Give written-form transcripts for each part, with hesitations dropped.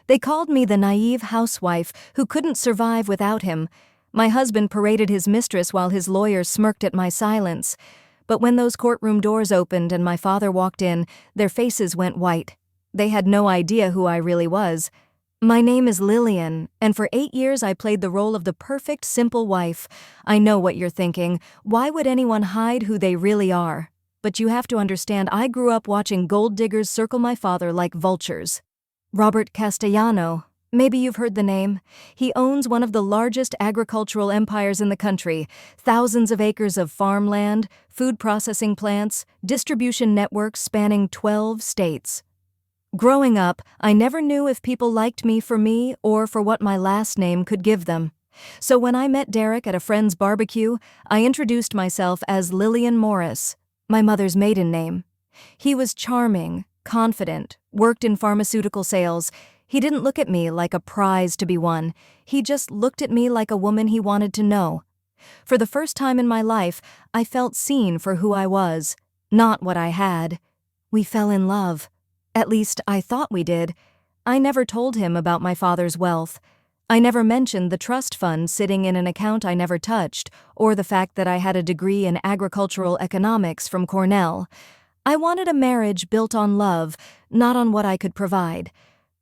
They called me the naive housewife who couldn't survive without him. My husband paraded his mistress while his lawyer smirked at my silence. But when those courtroom doors opened and my father walked in, their faces went white. They had no idea who I really was. My name is Lillian, and for 8 years I played the role of the perfect, simple wife. I know what you're thinking. Why would anyone hide who they really are? But you have to understand, I grew up watching gold diggers circle my father like vultures. Robert Castellano. Maybe you've heard the name. He owns one of the largest agricultural empires in the country, thousands of acres of farmland, food processing plants, distribution networks spanning 12 states. Growing up, I never knew if people liked me or for what my last name could give them. So when I met Derek at a friend's barbecue, I introduced myself as Lillian Morris, my mother's maiden name. He was charming, confident, worked in pharmaceutical sales. He didn't look at me like a prize to be won. He just looked at me like a woman he wanted to know. For the first time in my life, I felt seen for who I was, not what I had. We fell in love. At least, I thought we did. I never told him about my father's wealth. I never mentioned the trust fund sitting in an account I never touched, or the fact that I had a degree in agricultural economics from Cornell. I wanted a marriage built on love, not on what I could provide.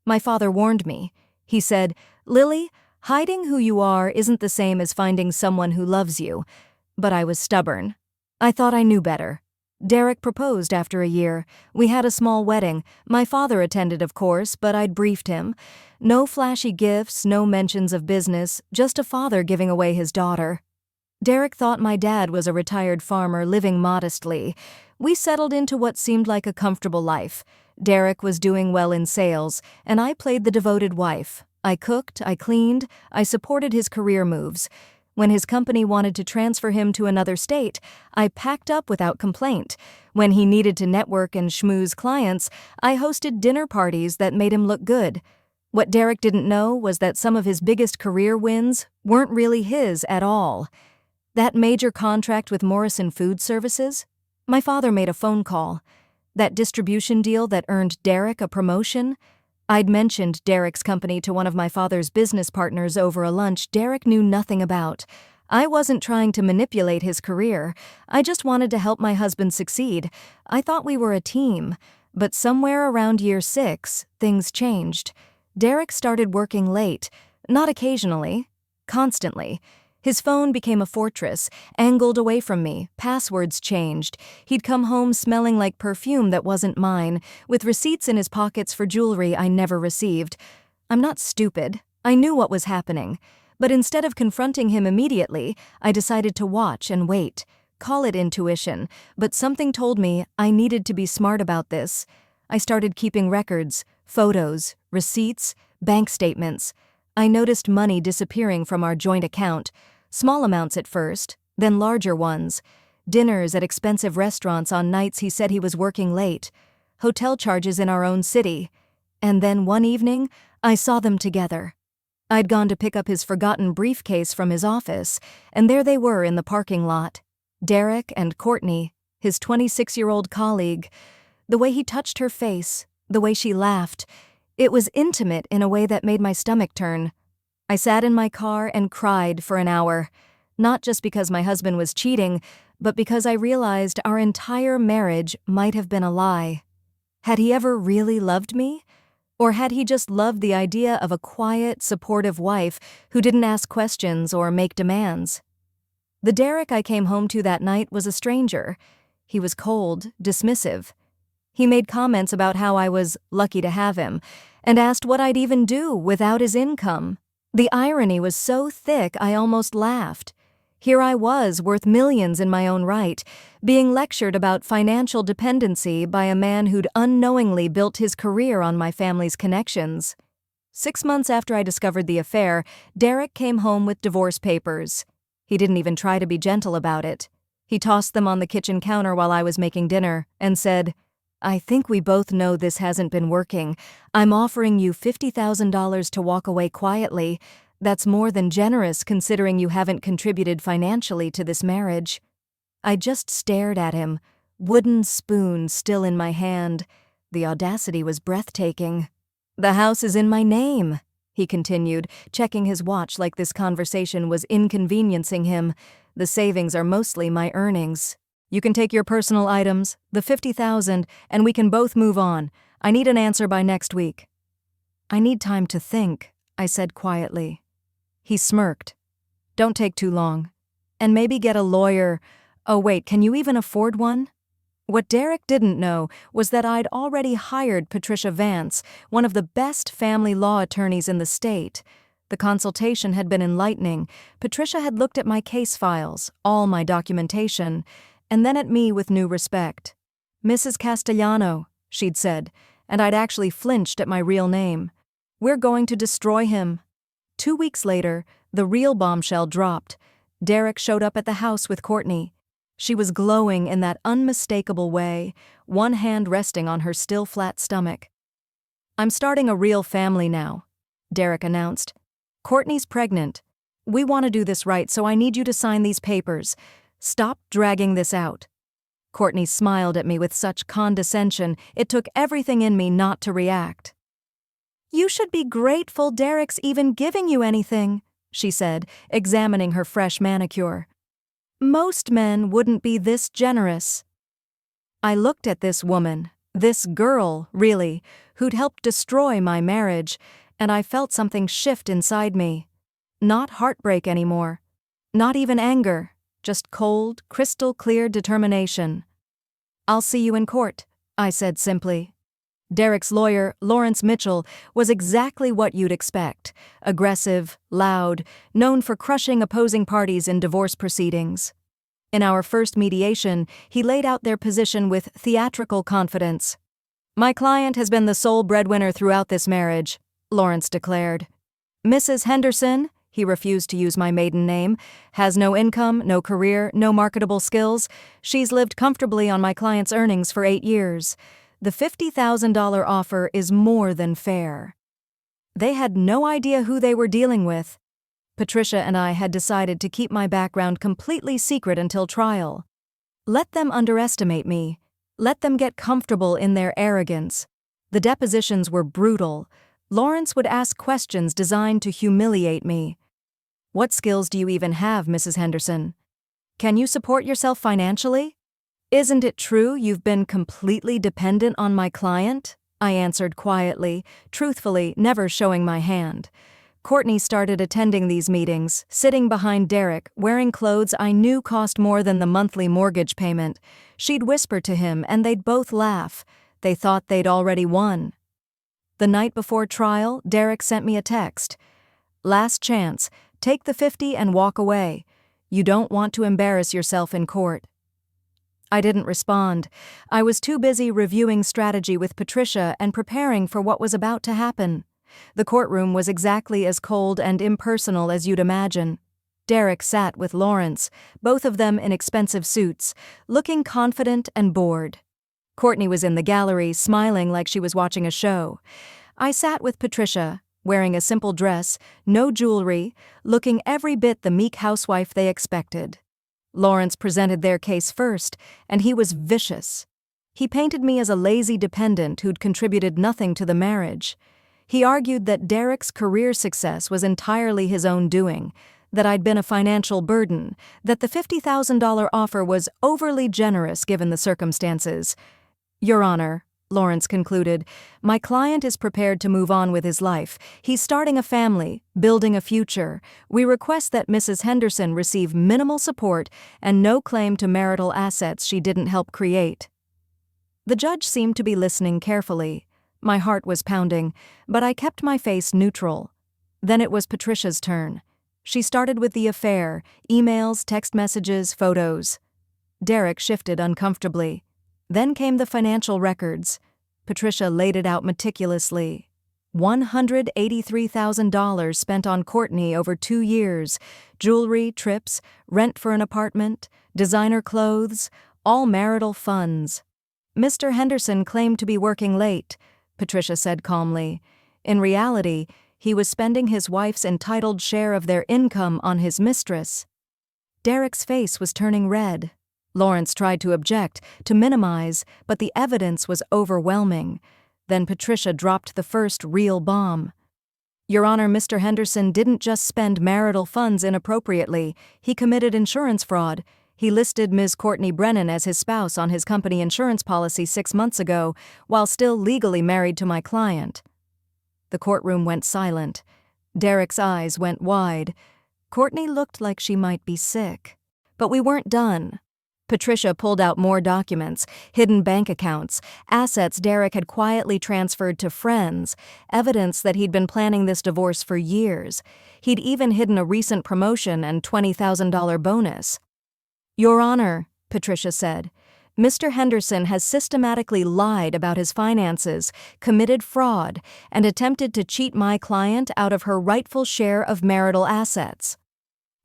My father warned me. He said, "Lily, hiding who you are isn't the same as finding someone who loves you." But I was stubborn. I thought I knew better. Derek proposed after a year. We had a small wedding. My father attended, of course, but I'd briefed him. No flashy gifts, no mentions of business, just a father giving away his daughter. Derek thought my dad was a retired farmer living modestly. We settled into what seemed like a comfortable life. Derek was doing well in sales, and I played the devoted wife. I cooked, I cleaned, I supported his career moves. When his company wanted to transfer him to another state, I packed up without complaint. When he needed to network and schmooze clients, I hosted dinner parties that made him look good. What Derek didn't know was that some of his biggest career wins weren't really his at all. That major contract with Morrison Food Services? My father made a phone call. That distribution deal that earned Derek a promotion? I'd mentioned Derek's company to one of my father's business partners over a lunch Derek knew nothing about. I wasn't trying to manipulate his career. I just wanted to help my husband succeed. I thought we were a team. But somewhere around year 6, things changed. Derek started working late, not occasionally, constantly. His phone became a fortress, angled away from me, passwords changed. He'd come home smelling like perfume that wasn't mine, with receipts in his pockets for jewelry I never received. I'm not stupid. I knew what was happening. But instead of confronting him immediately, I decided to watch and wait. Call it intuition, but something told me I needed to be smart about this. I started keeping records, photos, receipts, bank statements. I noticed money disappearing from our joint account. Small amounts at first, then larger ones. Dinners at expensive restaurants on nights he said he was working late. Hotel charges in our own city. And then one evening, I saw them together. I'd gone to pick up his forgotten briefcase from his office, and there they were in the parking lot. Derek and Courtney, his 26-year-old colleague. The way he touched her face, the way she laughed. It was intimate in a way that made my stomach turn. I sat in my car and cried for an hour, not just because my husband was cheating, but because I realized our entire marriage might have been a lie. Had he ever really loved me? Or had he just loved the idea of a quiet, supportive wife who didn't ask questions or make demands? The Derek I came home to that night was a stranger. He was cold, dismissive. He made comments about how I was lucky to have him, and asked what I'd even do without his income. The irony was so thick I almost laughed. Here I was, worth millions in my own right, being lectured about financial dependency by a man who'd unknowingly built his career on my family's connections. 6 months after I discovered the affair, Derek came home with divorce papers. He didn't even try to be gentle about it. He tossed them on the kitchen counter while I was making dinner and said, "I think we both know this hasn't been working. I'm offering you $50,000 to walk away quietly. That's more than generous considering you haven't contributed financially to this marriage." I just stared at him, wooden spoon still in my hand. The audacity was breathtaking. The house is in my name, he continued, checking his watch like this conversation was inconveniencing him. The savings are mostly my earnings. You can take your personal items, the $50,000, and we can both move on. I need an answer by next week. I need time to think, I said quietly. He smirked. Don't take too long. And maybe get a lawyer. Oh wait, can you even afford one? What Derek didn't know was that I'd already hired Patricia Vance, one of the best family law attorneys in the state. The consultation had been enlightening. Patricia had looked at my case files, all my documentation, and then at me with new respect. Mrs. Castellano, she'd said, and I'd actually flinched at my real name. We're going to destroy him. 2 weeks later, the real bombshell dropped. Derek showed up at the house with Courtney. She was glowing in that unmistakable way, one hand resting on her still flat stomach. I'm starting a real family now, Derek announced. Courtney's pregnant. We want to do this right, so I need you to sign these papers. Stop dragging this out. Courtney smiled at me with such condescension, it took everything in me not to react. You should be grateful Derek's even giving you anything, she said, examining her fresh manicure. Most men wouldn't be this generous. I looked at this woman, this girl, really, who'd helped destroy my marriage, and I felt something shift inside me. Not heartbreak anymore. Not even anger. Just cold, crystal-clear determination. I'll see you in court, I said simply. Derek's lawyer, Lawrence Mitchell, was exactly what you'd expect. Aggressive, loud, known for crushing opposing parties in divorce proceedings. In our first mediation, he laid out their position with theatrical confidence. My client has been the sole breadwinner throughout this marriage, Lawrence declared. Mrs. Henderson, he refused to use my maiden name, has no income, no career, no marketable skills. She's lived comfortably on my client's earnings for 8 years. The $50,000 offer is more than fair. They had no idea who they were dealing with. Patricia and I had decided to keep my background completely secret until trial. Let them underestimate me. Let them get comfortable in their arrogance. The depositions were brutal. Lawrence would ask questions designed to humiliate me. What skills do you even have, Mrs. Henderson? Can you support yourself financially? Isn't it true you've been completely dependent on my client? I answered quietly, truthfully, never showing my hand. Courtney started attending these meetings, sitting behind Derek, wearing clothes I knew cost more than the monthly mortgage payment. She'd whisper to him and they'd both laugh. They thought they'd already won. The night before trial, Derek sent me a text. Last chance, take the 50 and walk away. You don't want to embarrass yourself in court. I didn't respond. I was too busy reviewing strategy with Patricia and preparing for what was about to happen. The courtroom was exactly as cold and impersonal as you'd imagine. Derek sat with Lawrence, both of them in expensive suits, looking confident and bored. Courtney was in the gallery, smiling like she was watching a show. I sat with Patricia, wearing a simple dress, no jewelry, looking every bit the meek housewife they expected. Lawrence presented their case first, and he was vicious. He painted me as a lazy dependent who'd contributed nothing to the marriage. He argued that Derek's career success was entirely his own doing, that I'd been a financial burden, that the $50,000 offer was overly generous given the circumstances. Your Honor, Lawrence concluded, my client is prepared to move on with his life. He's starting a family, building a future. We request that Mrs. Henderson receive minimal support and no claim to marital assets she didn't help create. The judge seemed to be listening carefully. My heart was pounding, but I kept my face neutral. Then it was Patricia's turn. She started with the affair, emails, text messages, photos. Derek shifted uncomfortably. Then came the financial records. Patricia laid it out meticulously. $183,000 spent on Courtney over 2 years. Jewelry, trips, rent for an apartment, designer clothes, all marital funds. Mr. Henderson claimed to be working late, Patricia said calmly. In reality, he was spending his wife's entitled share of their income on his mistress. Derek's face was turning red. Lawrence tried to object, to minimize, but the evidence was overwhelming. Then Patricia dropped the first real bomb. Your Honor, Mr. Henderson didn't just spend marital funds inappropriately, he committed insurance fraud. He listed Ms. Courtney Brennan as his spouse on his company insurance policy 6 months ago, while still legally married to my client. The courtroom went silent. Derek's eyes went wide. Courtney looked like she might be sick. But we weren't done. Patricia pulled out more documents, hidden bank accounts, assets Derek had quietly transferred to friends, evidence that he'd been planning this divorce for years. He'd even hidden a recent promotion and $20,000 bonus. Your Honor, Patricia said, Mr. Henderson has systematically lied about his finances, committed fraud, and attempted to cheat my client out of her rightful share of marital assets.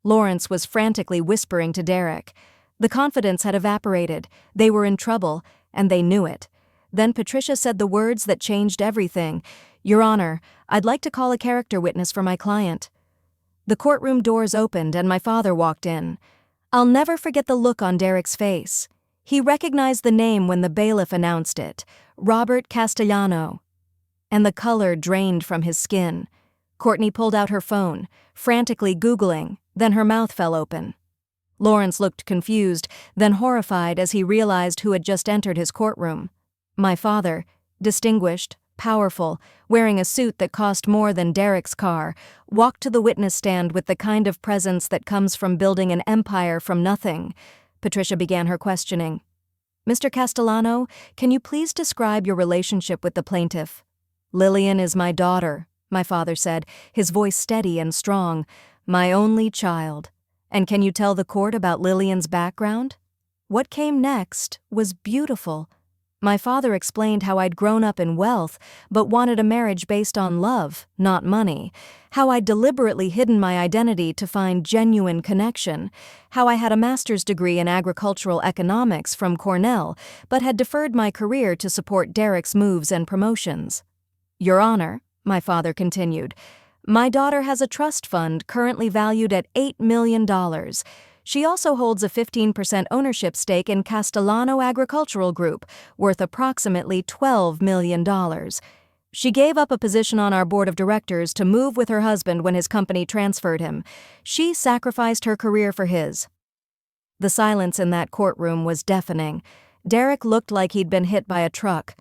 Lawrence was frantically whispering to Derek. The confidence had evaporated, they were in trouble, and they knew it. Then Patricia said the words that changed everything. Your Honor, I'd like to call a character witness for my client. The courtroom doors opened and my father walked in. I'll never forget the look on Derek's face. He recognized the name when the bailiff announced it, Robert Castellano. And the color drained from his skin. Courtney pulled out her phone, frantically Googling, then her mouth fell open. Lawrence looked confused, then horrified as he realized who had just entered his courtroom. My father, distinguished, powerful, wearing a suit that cost more than Derek's car, walked to the witness stand with the kind of presence that comes from building an empire from nothing. Patricia began her questioning. Mr. Castellano, can you please describe your relationship with the plaintiff? Lillian is my daughter, my father said, his voice steady and strong. My only child. And can you tell the court about Lillian's background? What came next was beautiful. My father explained how I'd grown up in wealth, but wanted a marriage based on love, not money. How I'd deliberately hidden my identity to find genuine connection. How I had a master's degree in agricultural economics from Cornell, but had deferred my career to support Derek's moves and promotions. Your Honor, my father continued, my daughter has a trust fund currently valued at $8 million. She also holds a 15% ownership stake in Castellano Agricultural Group, worth approximately $12 million. She gave up a position on our board of directors to move with her husband when his company transferred him. She sacrificed her career for his. The silence in that courtroom was deafening. Derek looked like he'd been hit by a truck.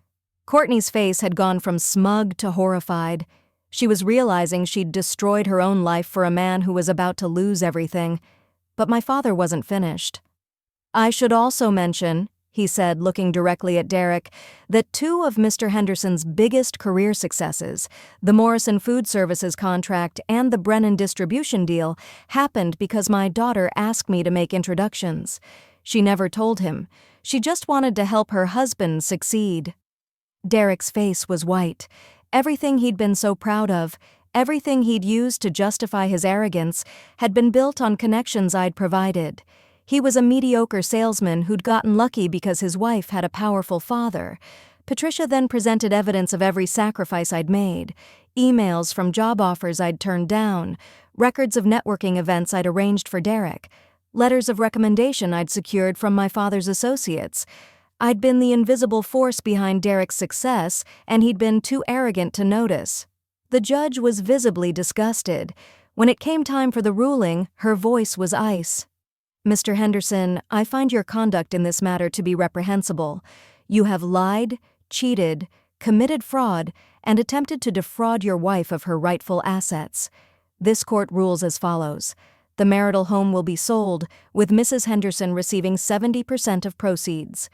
Courtney's face had gone from smug to horrified. She was realizing she'd destroyed her own life for a man who was about to lose everything. But my father wasn't finished. I should also mention, he said, looking directly at Derek, that 2 of Mr. Henderson's biggest career successes, the Morrison Food Services contract and the Brennan distribution deal, happened because my daughter asked me to make introductions. She never told him. She just wanted to help her husband succeed. Derek's face was white. Everything he'd been so proud of, everything he'd used to justify his arrogance, had been built on connections I'd provided. He was a mediocre salesman who'd gotten lucky because his wife had a powerful father. Patricia then presented evidence of every sacrifice I'd made, emails from job offers I'd turned down, records of networking events I'd arranged for Derek, letters of recommendation I'd secured from my father's associates. I'd been the invisible force behind Derek's success, and he'd been too arrogant to notice. The judge was visibly disgusted. When it came time for the ruling, her voice was ice. Mr. Henderson, I find your conduct in this matter to be reprehensible. You have lied, cheated, committed fraud, and attempted to defraud your wife of her rightful assets. This court rules as follows. The marital home will be sold, with Mrs. Henderson receiving 70% of proceeds.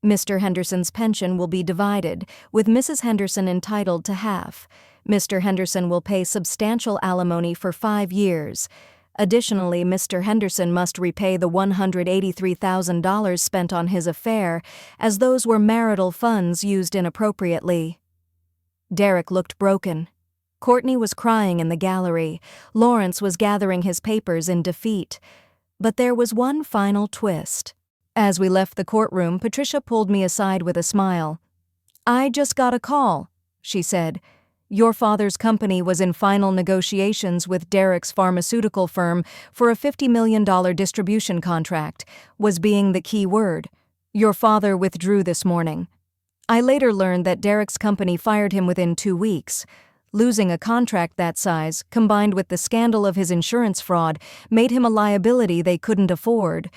Mr. Henderson's pension will be divided, with Mrs. Henderson entitled to half. Mr. Henderson will pay substantial alimony for 5 years. Additionally, Mr. Henderson must repay the $183,000 spent on his affair, as those were marital funds used inappropriately. Derek looked broken. Courtney was crying in the gallery. Lawrence was gathering his papers in defeat. But there was one final twist. As we left the courtroom, Patricia pulled me aside with a smile. I just got a call, she said. Your father's company was in final negotiations with Derek's pharmaceutical firm for a $50 million distribution contract, was being the key word. Your father withdrew this morning. I later learned that Derek's company fired him within 2 weeks. Losing a contract that size, combined with the scandal of his insurance fraud, made him a liability they couldn't afford.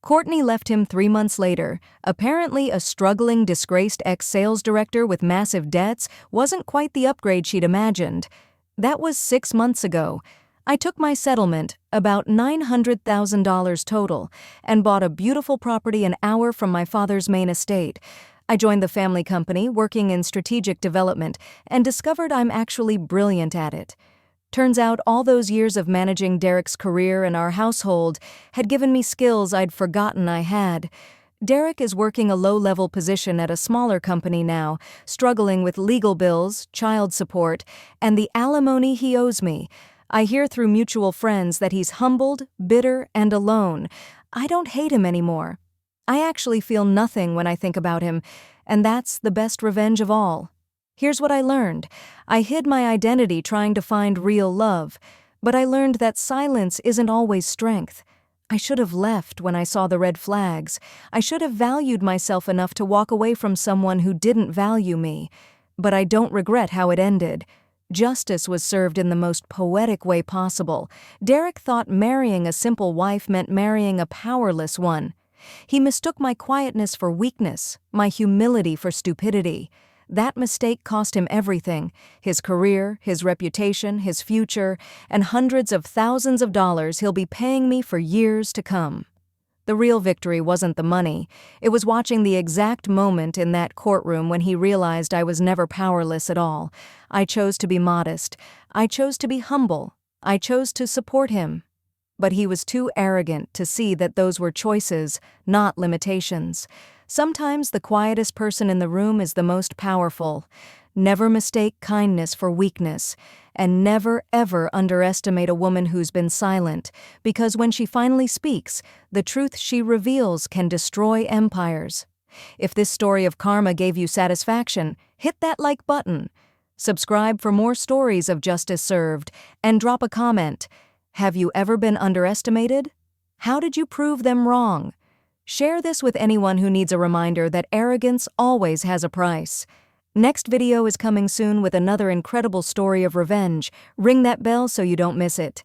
Courtney left him 3 months later. Apparently, a struggling, disgraced ex-sales director with massive debts wasn't quite the upgrade she'd imagined. That was 6 months ago. I took my settlement, about $900,000 total, and bought a beautiful property an hour from my father's main estate. I joined the family company, working in strategic development, and discovered I'm actually brilliant at it. Turns out all those years of managing Derek's career and our household had given me skills I'd forgotten I had. Derek is working a low-level position at a smaller company now, struggling with legal bills, child support, and the alimony he owes me. I hear through mutual friends that he's humbled, bitter, and alone. I don't hate him anymore. I actually feel nothing when I think about him, and that's the best revenge of all. Here's what I learned. I hid my identity trying to find real love, but I learned that silence isn't always strength. I should have left when I saw the red flags. I should have valued myself enough to walk away from someone who didn't value me. But I don't regret how it ended. Justice was served in the most poetic way possible. Derek thought marrying a simple wife meant marrying a powerless one. He mistook my quietness for weakness, my humility for stupidity. That mistake cost him everything: his career, his reputation, his future, and hundreds of thousands of dollars he'll be paying me for years to come. The real victory wasn't the money. It was watching the exact moment in that courtroom when he realized I was never powerless at all. I chose to be modest. I chose to be humble. I chose to support him. But he was too arrogant to see that those were choices, not limitations. Sometimes the quietest person in the room is the most powerful. Never mistake kindness for weakness, and never ever underestimate a woman who's been silent, because when she finally speaks, the truth she reveals can destroy empires. If this story of karma gave you satisfaction, hit that like button. Subscribe for more stories of justice served, and drop a comment. Have you ever been underestimated? How did you prove them wrong? Share this with anyone who needs a reminder that arrogance always has a price. Next video is coming soon with another incredible story of revenge. Ring that bell so you don't miss it.